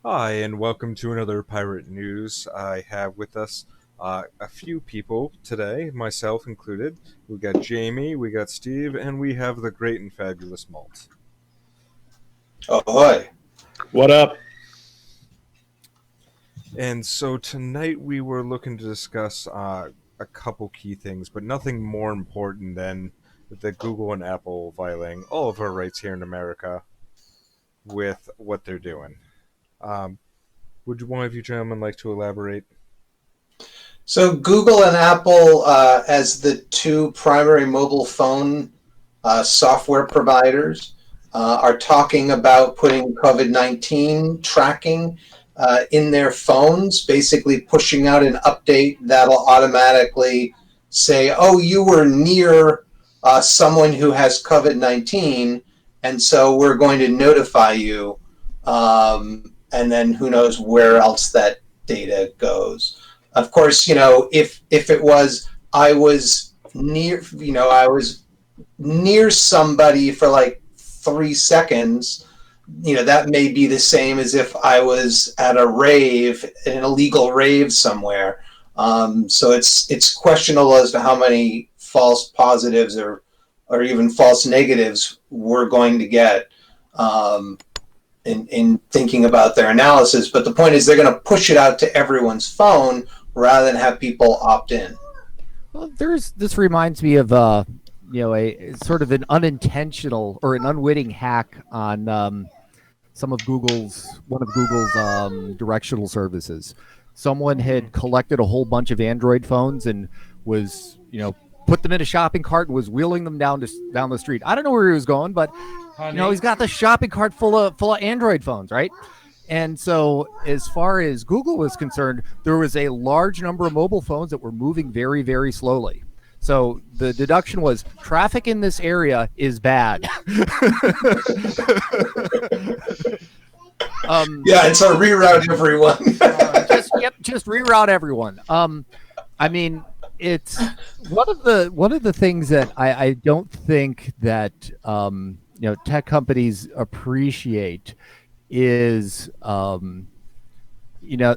Hi, and welcome to another Pirate News. I have with us a few people today, myself included. We got Jamie, we got Steve, and we have the great and fabulous Malt. Ahoy. What up? And so tonight we were looking to discuss a couple key things, but nothing more important than the Google and Apple violating all of our rights here in America with what they're doing. Um, would one of you gentlemen like to elaborate? So Google and Apple, as the two primary mobile phone software providers, are talking about putting COVID-19 tracking in their phones, basically pushing out an update that'll automatically say, oh, you were near someone who has COVID-19, and so we're going to notify you. And then who knows where else that data goes. Of course, if it was I was near somebody for like 3 seconds, that may be the same as if I was at a rave, an illegal rave somewhere. So it's questionable as to how many false positives or even false negatives we're going to get. In thinking about their analysis, but the point is they're going to push it out to everyone's phone rather than have people opt in. Well, this reminds me of a sort of an unintentional or an unwitting hack on one of Google's directional services. Someone had collected a whole bunch of Android phones and was put them in a shopping cart and was wheeling them down the street. I don't know where he was going, but he's got the shopping cart full of Android phones, right? And so as far as Google was concerned, there was a large number of mobile phones that were moving very, very slowly. So the deduction was traffic in this area is bad. And so reroute everyone. just reroute everyone. I mean, it's one of the things that I don't think that tech companies appreciate is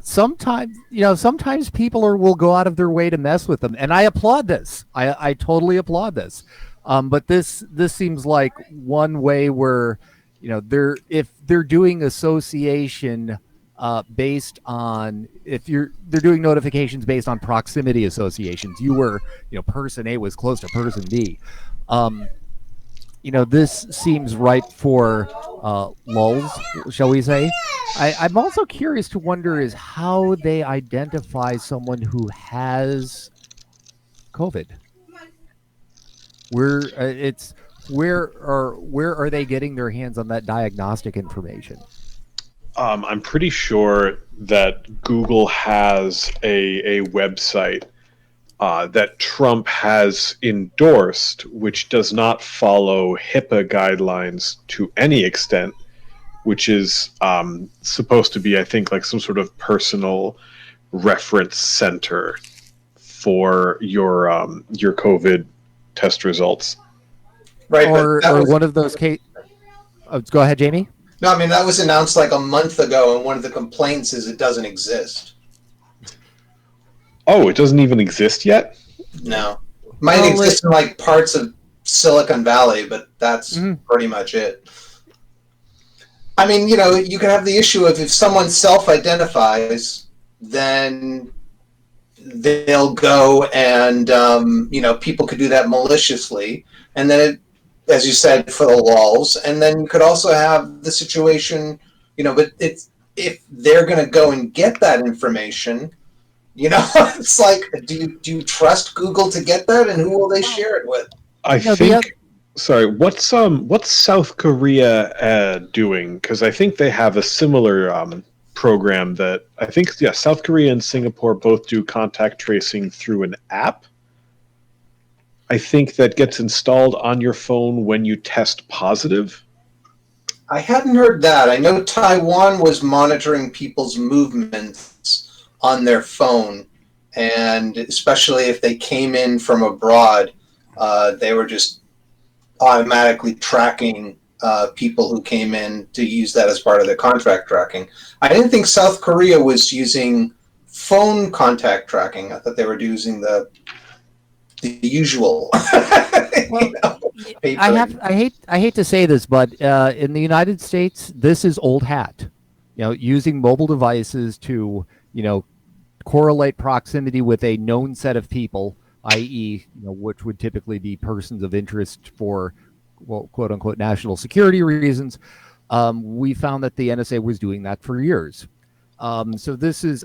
sometimes people will go out of their way to mess with them, and I applaud this. I totally applaud this. But this seems like one way where if they're doing association based on they're doing notifications based on proximity associations. You were person A was close to person B. This seems right for lulls, shall we say. I'm also curious to wonder is how they identify someone who has COVID. Where are they getting their hands on that diagnostic information? I'm pretty sure that Google has a website that Trump has endorsed, which does not follow HIPAA guidelines to any extent, which is supposed to be, I think, like some sort of personal reference center for your COVID test results. Right, or one of those cases. Oh, go ahead, Jamie. No, I mean that was announced like a month ago, and one of the complaints is it doesn't exist. Oh, it doesn't even exist yet? No. Might exist in like parts of Silicon Valley, but that's pretty much it. I mean, you can have the issue of if someone self-identifies, then they'll go and, people could do that maliciously. And then as you said, for the lulls. And then you could also have the situation, but if they're going to go and get that information, it's like, do you trust Google to get that, and who will they share it with? I think. Sorry, what's South Korea doing? Because I think they have a similar program that I think South Korea and Singapore both do contact tracing through an app. I think that gets installed on your phone when you test positive. I hadn't heard that. I know Taiwan was monitoring people's movements on their phone, and especially if they came in from abroad, they were just automatically tracking people who came in to use that as part of their contract tracking. I didn't think South Korea was using phone contact tracking. I thought they were using the usual. Well, Paper. I hate to say this, but in the United States, this is old hat. Using mobile devices to correlate proximity with a known set of people, i.e., which would typically be persons of interest for, well, quote unquote, national security reasons. We found that the NSA was doing that for years. So this is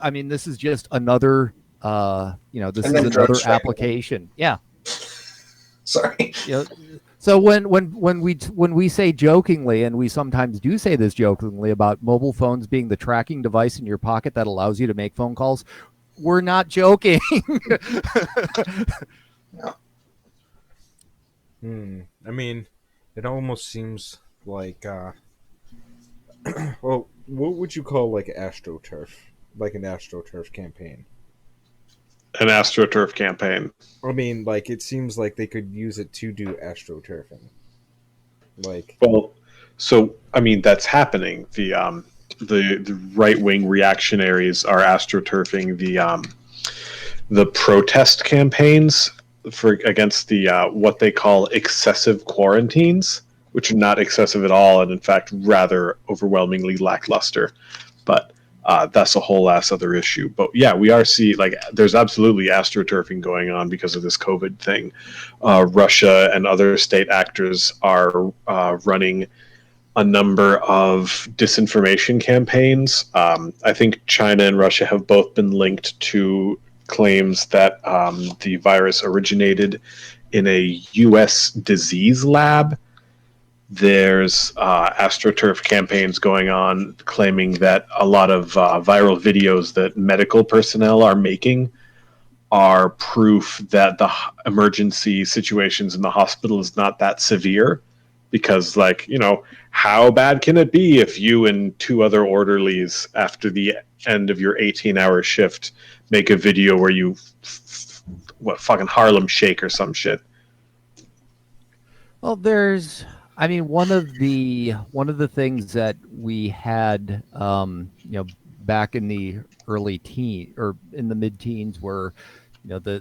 just another, this is another application. Yeah. Sorry. So when we say jokingly, and we sometimes do say this jokingly about mobile phones being the tracking device in your pocket that allows you to make phone calls, we're not joking. I mean, it almost seems like, well, what would you call like AstroTurf? Like an AstroTurf campaign? An AstroTurf campaign. I mean, like, it seems like they could use it to do AstroTurfing. Like, well, so I mean that's happening. The right wing reactionaries are AstroTurfing the protest campaigns against the what they call excessive quarantines, which are not excessive at all, and in fact rather overwhelmingly lackluster. But that's a whole ass other issue. But yeah, we are there's absolutely astroturfing going on because of this COVID thing. Russia and other state actors are running a number of disinformation campaigns. I think China and Russia have both been linked to claims that the virus originated in a U.S. disease lab. There's AstroTurf campaigns going on claiming that a lot of viral videos that medical personnel are making are proof that the emergency situations in the hospital is not that severe. Because, how bad can it be if you and two other orderlies, after the end of your 18-hour shift, make a video where you, fucking Harlem Shake or some shit? Well, one of the things that we had, back in the early or in the mid-teens were, the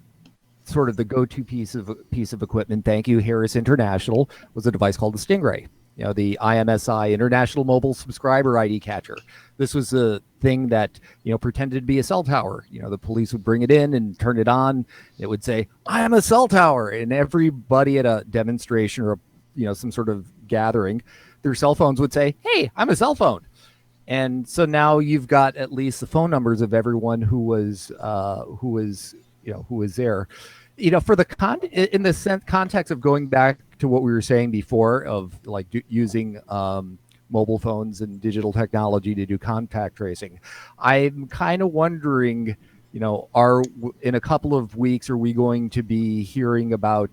sort of the go-to piece of equipment. Thank you, Harris International, was a device called the Stingray. The IMSI International Mobile Subscriber ID Catcher. This was a thing that pretended to be a cell tower. The police would bring it in and turn it on. It would say, "I am a cell tower," and everybody at a demonstration or some sort of gathering, their cell phones would say, "Hey, I'm a cell phone." And so now you've got at least the phone numbers of everyone who was there. For the in the context of going back to what we were saying before of using mobile phones and digital technology to do contact tracing, I'm kind of wondering, in a couple of weeks, are we going to be hearing about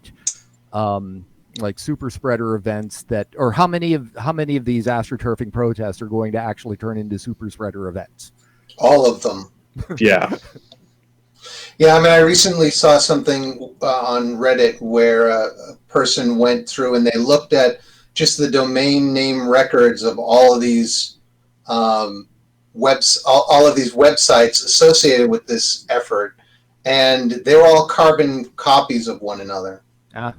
super spreader events or how many of these astroturfing protests are going to actually turn into super spreader events? All of them. Yeah. Yeah, I recently saw something on Reddit where a person went through and they looked at just the domain name records of all of these all of these websites associated with this effort, and they were all carbon copies of one another. Ah.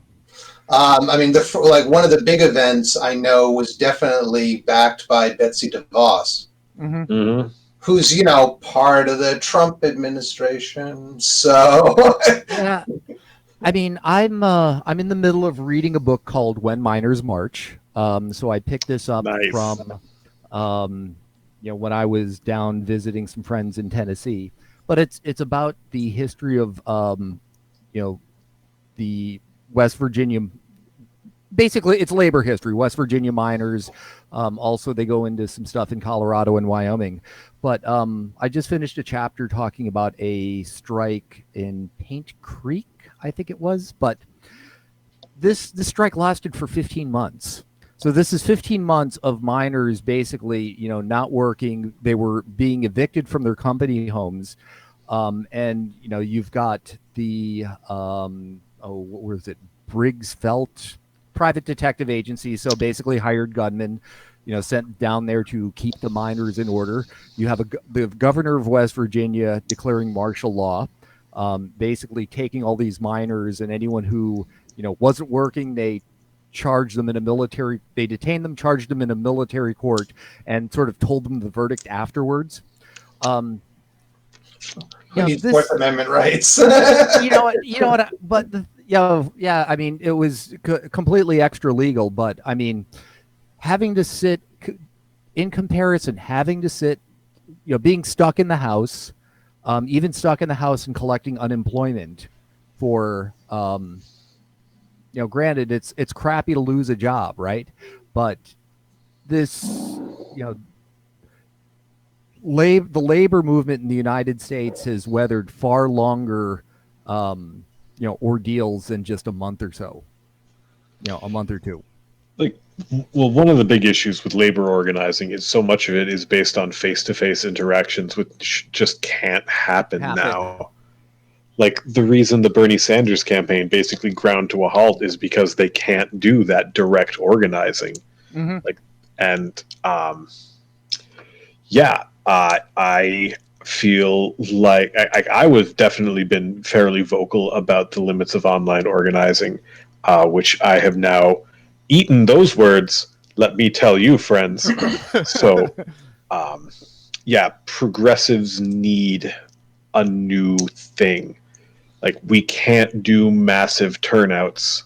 One of the big events I know was definitely backed by Betsy DeVos. Mm-hmm. Mm-hmm. Who's part of the Trump administration. So yeah, I'm in the middle of reading a book called When Miners March. So I picked this up from when I was down visiting some friends in Tennessee. But it's about the history of the West Virginia. Basically, it's labor history. West Virginia miners. Also, they go into some stuff in Colorado and Wyoming. But I just finished a chapter talking about a strike in Paint Creek, I think it was. But this strike lasted for 15 months. So this is 15 months of miners basically, not working. They were being evicted from their company homes. And, you've got the, what was it? Briggs Felt private detective agencies, so basically hired gunmen, sent down there to keep the miners in order. You have the governor of West Virginia declaring martial law, basically taking all these miners and anyone who wasn't working. They detained them, charged them in a military court, and sort of told them the verdict afterwards. Who needs Fourth Amendment rights? But I mean, it was completely extra legal. But I mean, having to sit in comparison, being stuck in the house, even stuck in the house and collecting unemployment for, granted, it's crappy to lose a job, right? But this, the labor movement in the United States has weathered far longer, ordeals than just a month or so, a month or two. Well, one of the big issues with labor organizing is so much of it is based on face-to-face interactions, which just can't happen now. Like, the reason the Bernie Sanders campaign basically ground to a halt is because they can't do that direct organizing. Mm-hmm. I feel like I was definitely been fairly vocal about the limits of online organizing, which I have now eaten those words. Let me tell you, friends. So, progressives need a new thing. Like, we can't do massive turnouts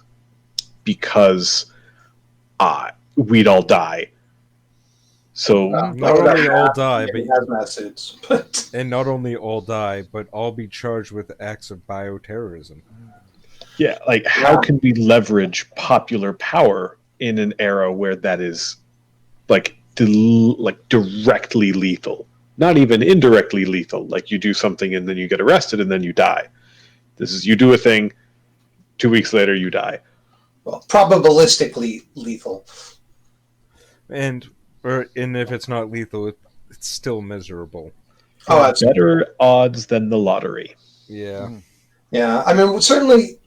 because we'd all die. So not only all die, hazmat suits, and not only all die, but all be charged with acts of bioterrorism. Yeah, like, how can we leverage popular power in an era where that is directly lethal? Not even indirectly lethal. Like, you do something and then you get arrested and then you die. This is, you do a thing, 2 weeks later you die. Well, probabilistically lethal. And if it's not lethal, it's still miserable. Oh, that's better odds than the lottery. Yeah. Yeah, I mean, certainly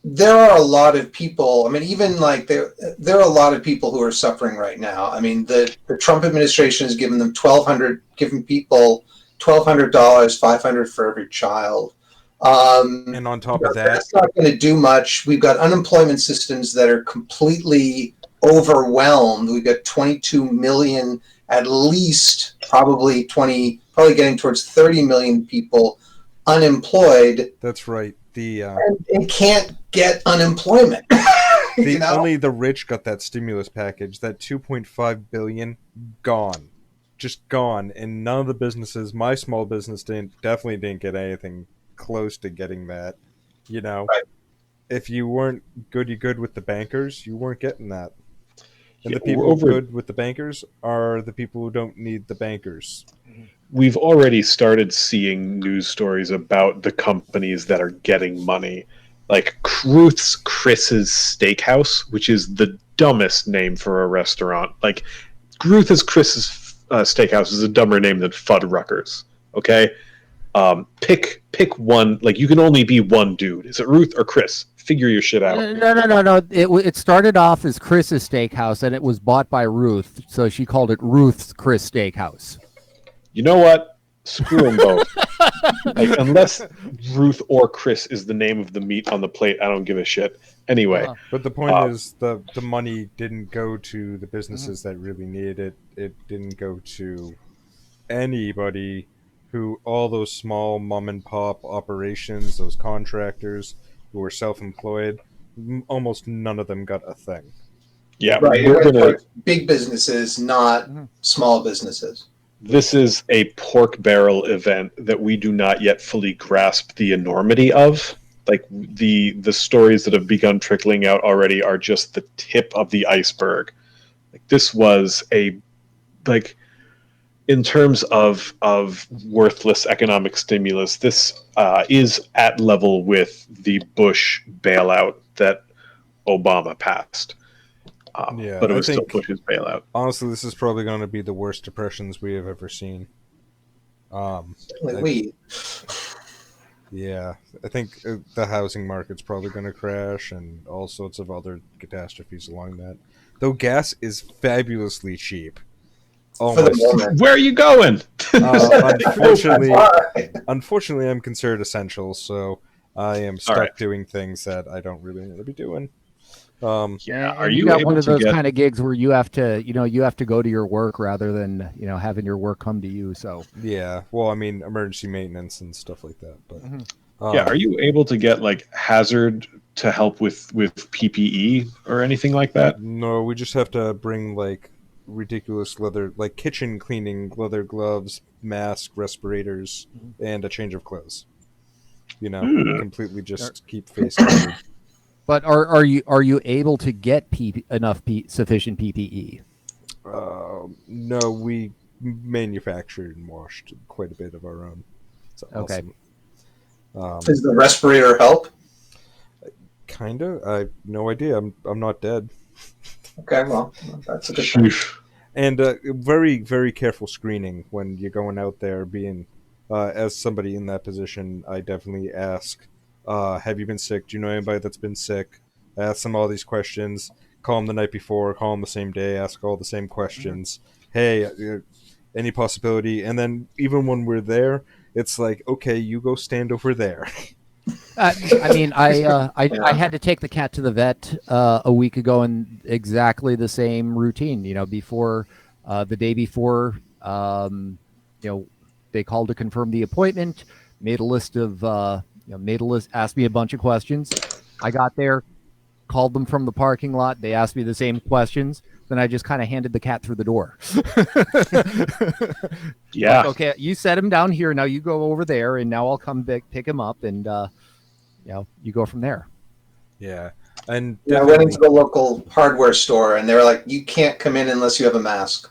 there are a lot of people. I mean, even like there are a lot of people who are suffering right now. I mean, the Trump administration has given them giving people $1,200, $500 for every child. And on top of that, that's not going to do much. We've got unemployment systems that are completely overwhelmed. We've got 22 million, at least, probably getting towards 30 million people unemployed. That's right. And can't get unemployment. Only the rich got that stimulus package. That $2.5 billion gone, just gone, and none of the businesses. My small business definitely didn't get anything close to getting that. Right. If you weren't good with the bankers, you weren't getting that. And Yeah, the people good with the bankers are the people who don't need the bankers. We've already started seeing news stories about the companies that are getting money. Like Ruth's Chris's Steakhouse, which is the dumbest name for a restaurant. Like, Ruth's Chris's Steakhouse is a dumber name than Fuddruckers. Okay? Pick one. Like, you can only be one dude. Is it Ruth or Chris? Figure your shit out. No. It started off as Chris's Steakhouse, and it was bought by Ruth, so she called it Ruth's Chris Steakhouse. You know what? Screw them both. Like, unless Ruth or Chris is the name of the meat on the plate, I don't give a shit. Anyway. But the point is, the money didn't go to the businesses that really needed it. It didn't go to anybody all those small mom and pop operations, those contractors who were self-employed, almost none of them got a thing. Yeah, right. Big businesses, not small businesses. This is a pork barrel event that we do not yet fully grasp the enormity of. Like, the stories that have begun trickling out already are just the tip of the iceberg. Like, this was in terms of worthless economic stimulus, this is at level with the Bush bailout that Obama passed. But it was still Bush's bailout. Honestly, this is probably going to be the worst depressions we have ever seen. Yeah, I think the housing market's probably going to crash, and all sorts of other catastrophes along that. Though gas is fabulously cheap, For the almost. moment. Where are you going? Unfortunately, All right. unfortunately, I'm considered essential, so I am All right. stuck doing things that I don't really want to be doing. Um, Yeah. Are And you you got one able of to those get? kind of gigs where you have to, you have to go to your work rather than, having your work come to you. So, yeah, well, I mean, emergency maintenance and stuff like that, but Mhm. Yeah. Are um, you able to get like hazard to help with PPE or anything like that? no, we just have to bring like ridiculous leather, like kitchen cleaning leather gloves, mask, respirators, Mhm. and a change of clothes. Hmm. Completely just keep face covered. But are you able to get enough sufficient PPE? No, we manufactured and washed quite a bit of our own. It's Okay. awesome. Um, Does the respirator help? Kinda. I have no idea. I'm not dead. Okay, well, that's a good thing. Sheesh. And very very careful screening when you're going out there. Being as somebody in that position, I definitely ask, "Have you been sick? Do you know anybody that's been sick?" I ask them all these questions. Call them the night before. Call them the same day. Ask all the same Mhm. questions. Hey, any possibility? And then even when we're there, it's like, okay, you go stand over there. I mean, I Yeah. had to take the cat to the vet a week ago, and exactly the same routine. Before the day before, you know, they called to confirm the appointment, made a list of, made a list, asked me a bunch of questions. I got there, called them from the parking lot. They asked me the same questions. Then I just kind of handed the cat through the door. Like, Yeah. okay, you set him down here. Now you go over there, and now I'll come back, pick him up, and you go from there. Yeah, and I went into definitely. the local hardware store and they were like, you can't come in unless you have a mask.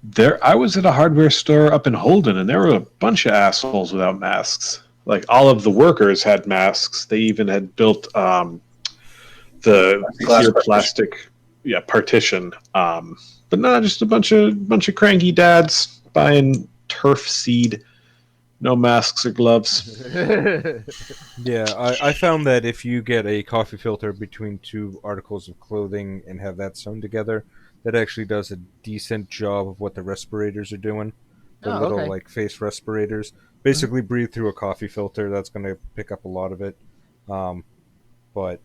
There, I was at a hardware store up in Holden, and there were a bunch of assholes without masks. Like all of the workers had masks. They even had built the Glass clear partition. plastic, yeah, partition. But not just a bunch of cranky dads buying turf seed, no masks or gloves. Yeah, I found that if you get a coffee filter between two articles of clothing and have that sewn together, that actually does a decent job of what the respirators are doing. The Oh, little okay. like face respirators. Mhm. Basically breathe through a coffee filter, that's gonna pick up a lot of it. Um, but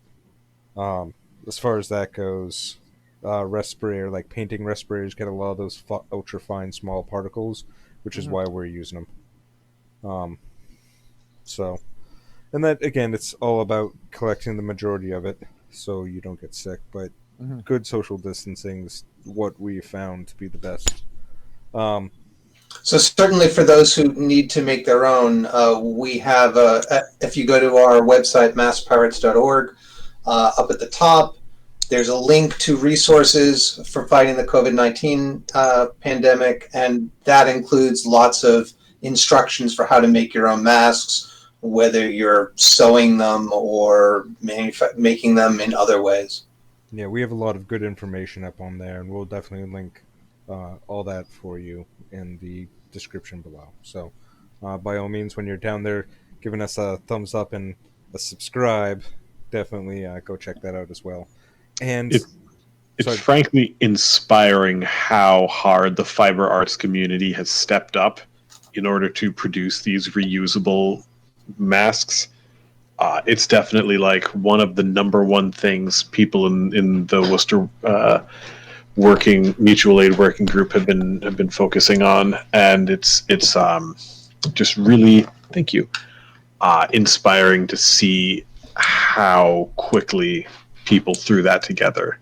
as far as that goes, respirator like painting respirators get a lot of those ultra fine small particles, which is Mhm. why we're using them. So and that again, it's all about collecting the majority of it so you don't get sick. But Mhm. good social distancing is what we found to be the best. Um, So certainly for those who need to make their own, we have, if you go to our website, masspirates.org, up at the top, there's a link to resources for fighting the COVID-19 pandemic, and that includes lots of instructions for how to make your own masks, whether you're sewing them or making them in other ways. yeah, we have a lot of good information up on there, and we'll definitely link all that for you in the description below. So, by all means, when you're down there giving us a thumbs up and a subscribe, definitely go check that out as well. And It, it's so, frankly inspiring how hard the fiber arts community has stepped up in order to produce these reusable masks. It's definitely like one of the number one things people in the Worcester working mutual aid working group have been focusing on, and it's just really, thank you, inspiring to see how quickly people threw that together.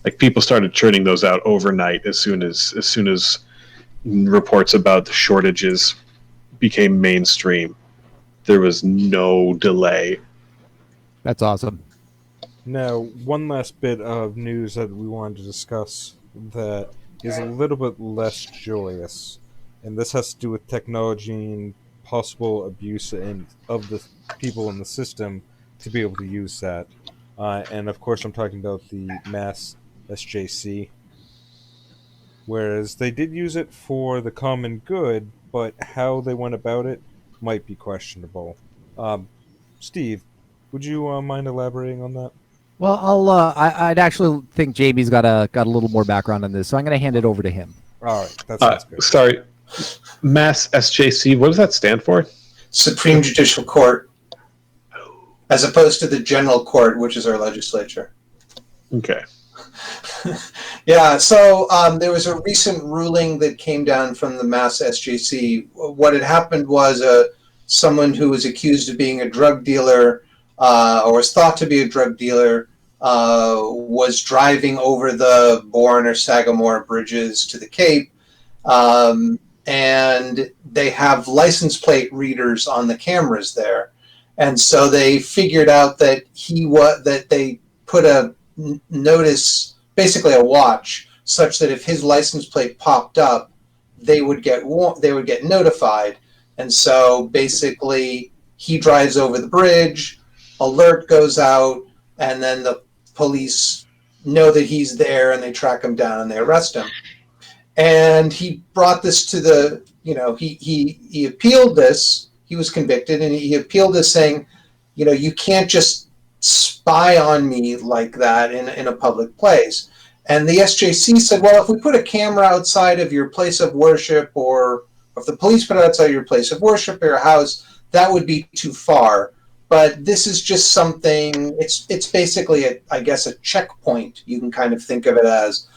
Like people started churning those out overnight as soon as reports about the shortages became mainstream. There was no delay. That's awesome. now, one last bit of news that we wanted to discuss that is a little bit less joyous, and this has to do with technology and possible abuse of the people in the system to be able to use that. And of course, I'm talking about the mass SJC, whereas they did use it for the common good, but how they went about it might be questionable. Um, Steve, would you mind elaborating on that? Well, I'd actually think Jamie's got a little more background on this, so I'm going to hand it over to him. All right, that sounds good. Sorry, Mass SJC. What does that stand for? Supreme Judicial Court, as opposed to the General Court, which is our legislature. Okay. Yeah, so there was a recent ruling that came down from the Mass SJC. What had happened was someone who was accused of being a drug dealer, or was thought to be a drug dealer, was driving over the Bourne or Sagamore bridges to the Cape, and they have license plate readers on the cameras there, and so they figured out that they put a notice, basically a watch, such that if his license plate popped up, they would get notified. And so basically, he drives over the bridge, alert goes out, and then the police know that he's there, and they track him down and they arrest him. And he brought this to the, he appealed this. He was convicted, and he appealed this, saying, you can't just spy on me like that in a public place. And the SJC said, well, if we put a camera outside of your place of worship, or if the police put it outside your place of worship or your house, that would be too far. But this is just something, it's basically, I guess, a checkpoint. You can kind of think of it as.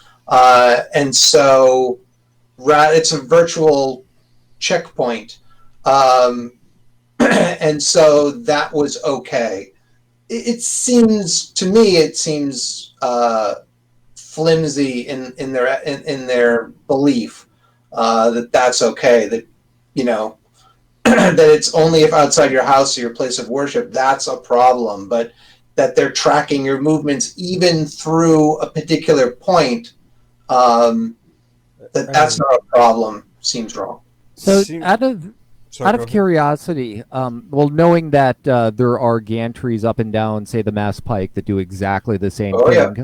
And so it's a virtual checkpoint. And so that was okay. It seems flimsy in their belief that that's okay. That that it's only if outside your house or your place of worship that's a problem, but that they're tracking your movements even through a particular point. That's not a problem. Seems wrong. So out of curiosity, knowing that there are gantries up and down, say the Mass Pike, that do exactly the same thing,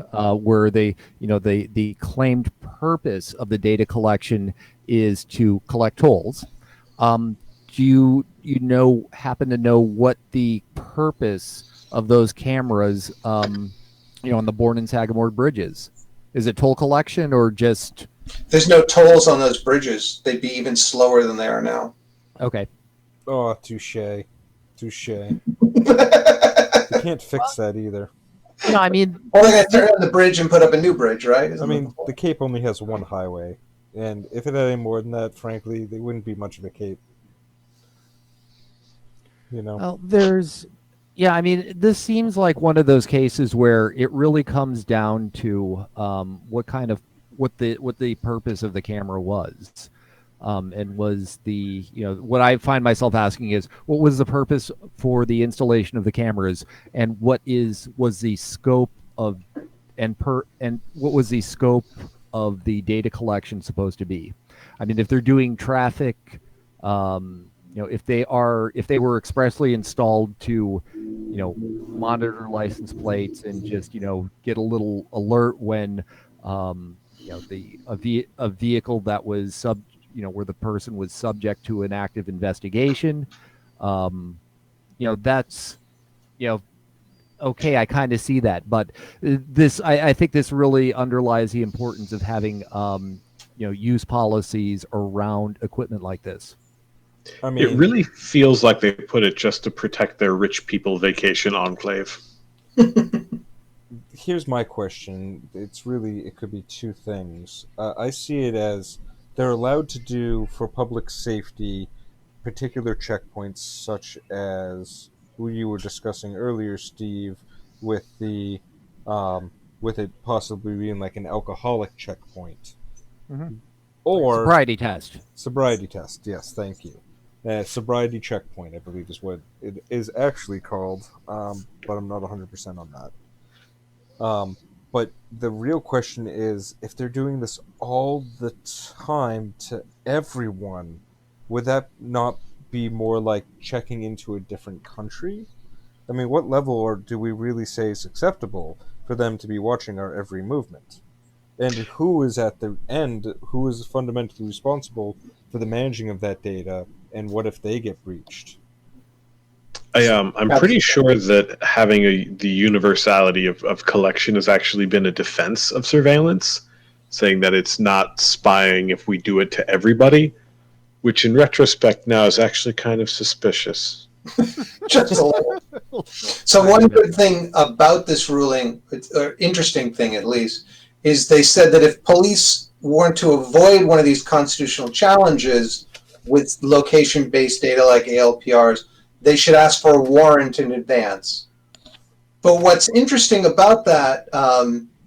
where the claimed purpose of the data collection is to collect tolls. Do you happen to know what the purpose of those cameras, on the Bourne and Sagamore bridges? Is it toll collection or just? There's no tolls on those bridges. They'd be even slower than they are now. Okay. Oh, touche. You can't fix that either. No, I mean, well, they're going to tear down the bridge and put up a new bridge, right? The Cape only has one highway, and if it had any more than that, frankly, they wouldn't be much of a Cape. Well, this seems like one of those cases where it really comes down to what the purpose of the camera was. And was what I find myself asking is, what was the purpose for the installation of the cameras, and what was the scope of what was the scope of the data collection supposed to be? I mean, if they're doing traffic, if they were expressly installed to, monitor license plates and just get a little alert when a vehicle that was where the person was subject to an active investigation, that's, okay, I kind of see that. But I think this really underlies the importance of having, use policies around equipment like this. It really feels like they put it just to protect their rich people vacation enclave. Here's my question. It could be two things. I see it as they're allowed to do, for public safety, particular checkpoints such as who you were discussing earlier, Steve, with it possibly being like an alcoholic checkpoint. Mm-hmm. Or sobriety test. Sobriety test, yes, thank you. Sobriety checkpoint, I believe, is what it is actually called, but I'm not 100% on that. But the real question is, if they're doing this all the time to everyone, would that not be more like checking into a different country? I mean, what level do we really say is acceptable for them to be watching our every movement? And who is at the end? Who is fundamentally responsible for the managing of that data? And what if they get breached? I'm pretty sure that having the universality of collection has actually been a defense of surveillance, saying that it's not spying if we do it to everybody, which in retrospect now is actually kind of suspicious. Just a little. So one good thing about this ruling, or interesting thing at least, is they said that if police want to avoid one of these constitutional challenges with location-based data like ALPRs, they should ask for a warrant in advance. But what's interesting about that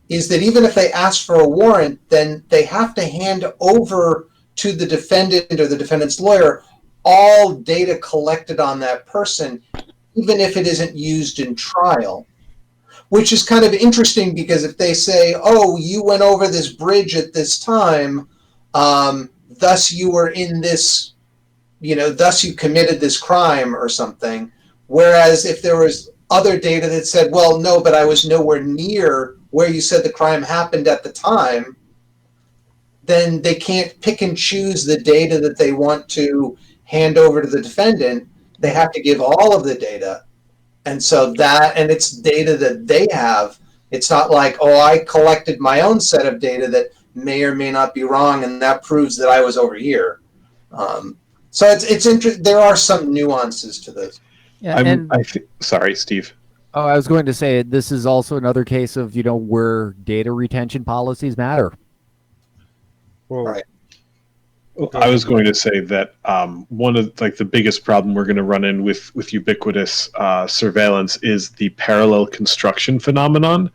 is that even if they ask for a warrant, then they have to hand over to the defendant or the defendant's lawyer all data collected on that person, even if it isn't used in trial. Which is kind of interesting because if they say, oh, you went over this bridge at this time, thus you were in this, thus you committed this crime or something. Whereas if there was other data that said, well, no, but I was nowhere near where you said the crime happened at the time, then they can't pick and choose the data that they want to hand over to the defendant. They have to give all of the data. And so and it's data that they have. It's not like, oh, I collected my own set of data that may or may not be wrong, and that proves that I was over here. So it's interesting. There are some nuances to this. Yeah, Sorry, Steve. Oh, I was going to say this is also another case of where data retention policies matter. Well, Right. I was going to say that one of the biggest problem we're going to run in with ubiquitous surveillance is the parallel construction phenomenon,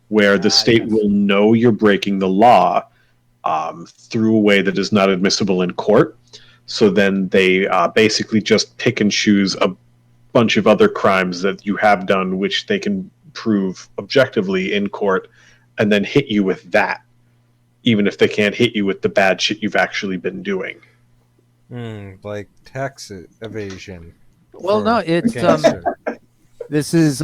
where the state will know you're breaking the law through a way that is not admissible in court. So then they basically just pick and choose a bunch of other crimes that you have done, which they can prove objectively in court, and then hit you with that, even if they can't hit you with the bad shit you've actually been doing. Like tax evasion. Well, no, it's this is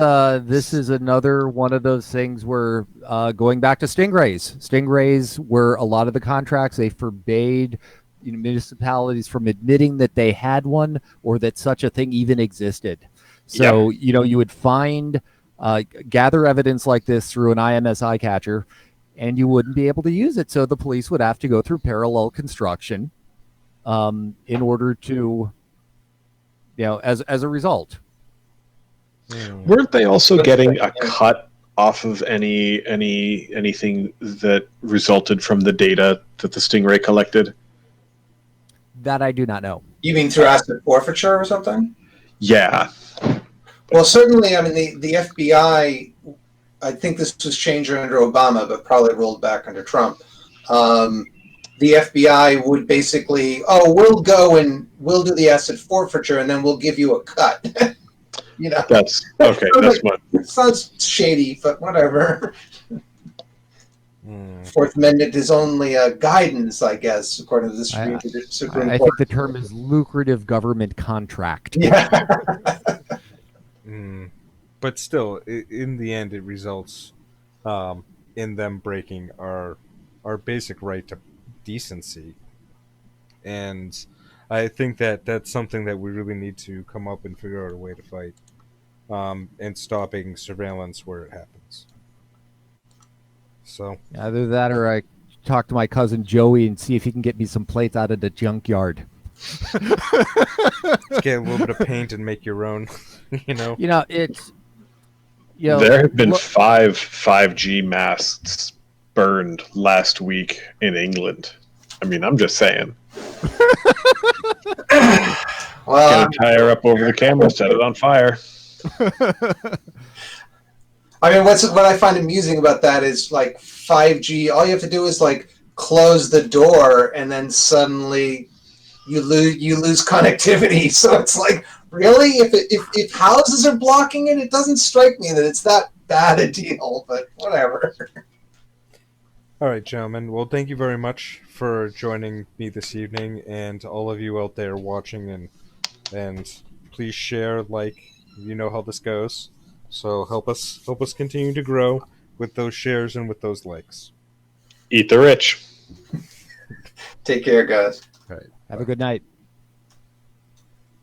another one of those things where going back to stingrays were a lot of the contracts they forbade municipalities from admitting that they had one or that such a thing even existed. So you would find gather evidence like this through an IMSI catcher, and you wouldn't be able to use it. So the police would have to go through parallel construction in order to, as a result. Weren't they also getting a cut off of anything that resulted from the data that the Stingray collected? That I do not know. You mean through asset forfeiture or something? Yeah. Well, certainly, I mean, the FBI, I think this was changed under Obama, but probably rolled back under Trump. The FBI would basically, we'll go and we'll do the asset forfeiture, and then we'll give you a cut. That's okay. That's what sounds shady, but whatever. Fourth Amendment is only a guidance, I guess, according to the Supreme Court. I think the term is lucrative government contract. Yeah. But still, in the end, it results in them breaking our basic right to decency. And I think that that's something that we really need to come up and figure out a way to fight, and stopping surveillance where it happens. So either that, or I talk to my cousin Joey and see if he can get me some plates out of the junkyard. Get a little bit of paint and make your own. It's. There have been 5G masts burned last week in England. I mean, I'm just saying. Well, Gotta tie her up over the camera, set it on fire. I mean, what I find amusing about that is like 5G. All you have to do is like close the door, and then suddenly you lose connectivity. So it's like, really, if houses are blocking it, it doesn't strike me that it's that bad a deal. But whatever. All right, gentlemen. Well, thank you very much for joining me this evening, and all of you out there watching, and please share, you know how this goes. So help us continue to grow with those shares and with those likes. Eat the rich. Take care, guys. All right. Have a good night.